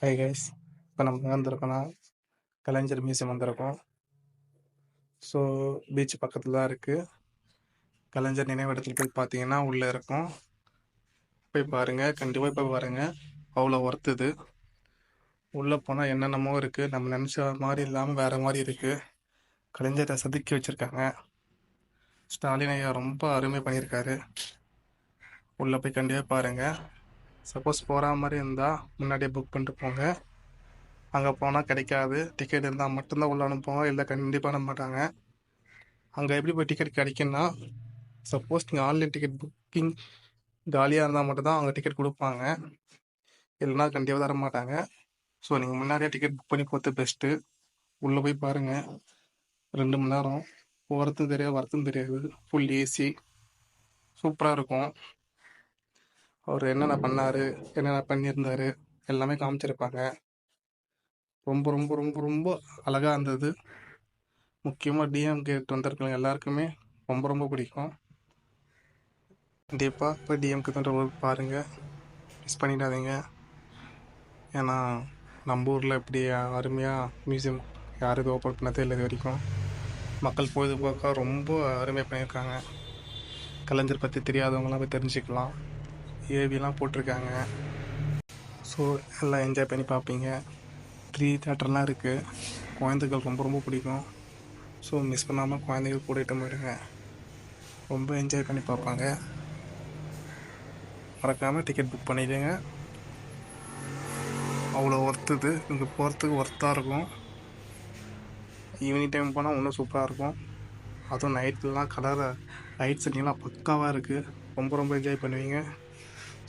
Hi guys, இப்போ நம்ம எங்கே வந்திருக்கோம்னா கலைஞர் மியூசியம் வந்திருக்கோம். ஸோ பீச் பக்கத்தில் தான் இருக்குது. கலைஞர் நினைவிடத்தில் போய் பார்த்தீங்கன்னா உள்ளே இருக்கும். போய் பாருங்கள், கண்டிப்பாக போய் பாருங்கள். அவ்வளோ ஒர்த்துது. உள்ளே போனால் என்னென்னமோ இருக்குது, நம்ம நினச்ச மாதிரி இல்லாமல் வேறு மாதிரி இருக்குது. கலைஞரை செதுக்கி வச்சுருக்காங்க. ஸ்டாலின் ஐயா ரொம்ப அருமை பண்ணியிருக்காரு. உள்ளே போய் கண்டிப்பாக பாருங்கள். சப்போஸ் போகிற மாதிரி இருந்தால் முன்னாடியே புக் பண்ணிட்டு போங்க. அங்கே போனால் கிடைக்காது. டிக்கெட் இருந்தால் மட்டும்தான் உள்ள அனுப்புவாங்க, இல்லை கண்டிப்பாக அனுப்ப மாட்டாங்க. அங்கே எப்படி போய் டிக்கெட் கிடைக்குன்னா, சப்போஸ் நீங்கள் ஆன்லைன் டிக்கெட் புக்கிங் காலியாக இருந்தால் மட்டும்தான் அவங்க டிக்கெட் கொடுப்பாங்க, இல்லைனா கண்டிப்பாக தர மாட்டாங்க. ஸோ நீங்கள் முன்னாடியே டிக்கெட் புக் பண்ணி போகிறது பெஸ்ட்டு. உள்ளே போய் பாருங்கள். 2 மணி நேரம் போகிறதும் தெரியாது, வரத்தும் தெரியாது. ஃபுல் ஏசி, சூப்பராக இருக்கும். அவர் என்னென்ன பண்ணார், என்னென்ன பண்ணியிருந்தார் எல்லாமே காமிச்சிருப்பாங்க. ரொம்ப ரொம்ப ரொம்ப ரொம்ப அழகாக இருந்தது. முக்கியமாக டிஎம்கே வந்திருக்கவங்க எல்லாருக்குமே ரொம்ப ரொம்ப பிடிக்கும். கண்டிப்பாக இப்போ டிஎம்கே தோன்ற ஒர்க் பாருங்கள், மிஸ் பண்ணிடாதீங்க. ஏன்னா நம்ம ஊரில் இப்படி அருமையாக மியூசியம் யாரும் இது ஓப்பன் பண்ணதே இல்லை இது வரைக்கும். மக்கள் பொழுதுபோக்காக ரொம்ப அருமையாக பண்ணியிருக்காங்க. கலைஞர் பற்றி தெரியாதவங்களாம் போய் தெரிஞ்சுக்கலாம். ஏவிலாம் போட்டிருக்காங்க. ஸோ எல்லாம் என்ஜாய் பண்ணி பார்ப்பீங்க. 3 தியேட்டர்லாம் இருக்குது. குழந்தைகள் ரொம்ப ரொம்ப பிடிக்கும். ஸோ மிஸ் பண்ணாமல் குழந்தைகள் கூட்டிகிட்டு போயிடுங்க. ரொம்ப என்ஜாய் பண்ணி பார்ப்பாங்க. மறக்காமல் டிக்கெட் புக் பண்ணிவிடுங்க. அவ்வளோ ஒர்த்துது. இங்கே போகிறதுக்கு ஒர்த்தாக இருக்கும். ஈவினிங் டைம் போனால் இன்னும் சூப்பராக இருக்கும். அதுவும் நைட்லாம் கலர் லைட் செட்டிங்லாம் பக்காவாக இருக்குது. ரொம்ப ரொம்ப என்ஜாய் பண்ணுவீங்க.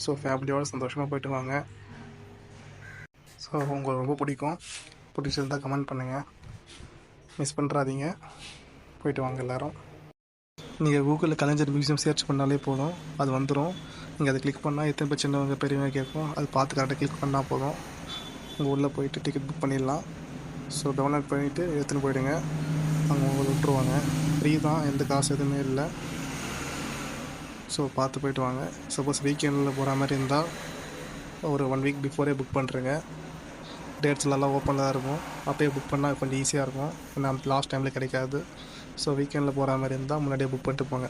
ஸோ ஃபேமிலியோடு சந்தோஷமாக போய்ட்டு வாங்க. ஸோ உங்களுக்கு ரொம்ப பிடிச்சிருந்தால் கமெண்ட் பண்ணுங்கள். மிஸ் பண்ணுறாதீங்க. போயிட்டு வாங்க எல்லோரும். நீங்கள் கூகுளில் கலைஞர் மியூசியம் சர்ச் பண்ணாலே போதும், அது வந்துடும். நீங்கள் அதை கிளிக் பண்ணால் எத்தனை பேர் சின்னவங்க பெரியவங்க கேட்கும். அது பார்த்து கரெக்டாக கிளிக் பண்ணால் போதும். உங்கள் உள்ளே போயிட்டு டிக்கெட் புக் பண்ணிடலாம். ஸோ டவுன்லோட் பண்ணிவிட்டு எடுத்துன்னு போயிடுங்க. அவங்க உங்களை விட்டுருவாங்க. ஃப்ரீ தான், எந்த காசு எதுவுமே இல்லை. ஸோ பார்த்து போய்ட்டு வாங்க. சப்போஸ் வீக்கெண்டில் போகிற மாதிரி இருந்தால் ஒரு 1 வீக் பிஃபோரே புக் பண்ணுறேங்க. டேட்ஸ்லாம் ஓப்பனில் தான் இருக்கும். அப்போயே புக் பண்ணால் கொஞ்சம் ஈஸியாக இருக்கும். ஏன்னா லாஸ்ட் டைமில் கிடைக்காது. ஸோ வீக்கெண்டில் போகிற மாதிரி இருந்தால் முன்னாடியே புக் பண்ணிட்டு போங்க.